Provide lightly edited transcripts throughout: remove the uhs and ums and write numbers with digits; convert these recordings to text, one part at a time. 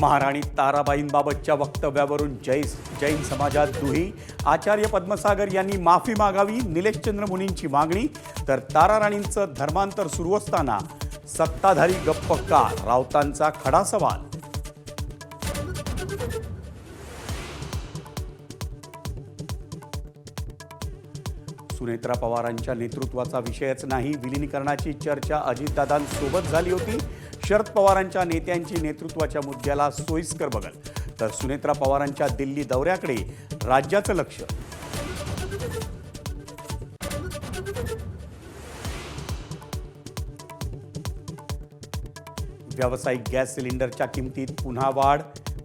महाराणी ताराबाईंबाबतच्या वक्तव्यावरून जैन समाजात दुही. आचार्य पद्मसागर यांनी माफी मागावी, निलेशचंद्र मुनींची मागणी. तर ताराराणींचं धर्मांतर सुरू असताना सत्ताधारी गप्प का, राऊतांचा खडा सवाल. सुनेत्रा पवारांच्या नेतृत्वाचा विषयच नाही. विलिनीकरणाची चर्चा अजितदादांसोबत झाली होती. शरद पवारांच्या नेत्यांची नेतृत्वाच्या मुद्द्याला सोयीस्कर बघल. तर सुनेत्रा पवारांच्या दिल्ली दौऱ्याकडे राज्याचं लक्ष. व्यावसायिक गॅस सिलेंडरच्या किमतीत पुन्हा वाढ.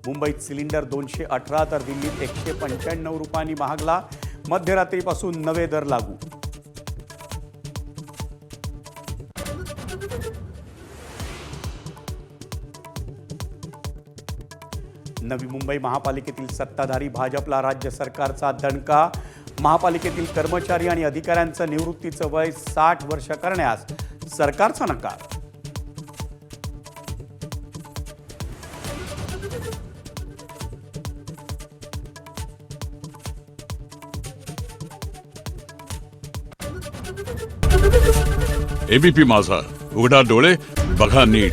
मुंबईत सिलेंडर 218 तर दिल्लीत 195 रुपयांनी महागला. मध्यरात्रीपासून नवे दर लागू. नवी मुंबई महापालिकेतील सत्ताधारी भाजपला राज्य सरकारचा दणका. महापालिकेतील कर्मचारी आणि अधिकाऱ्यांचं निवृत्तीचं वय 60 वर्ष करण्यास सरकारचा नकार. एबीपी माझा, उघडा डोळे बघा नीट.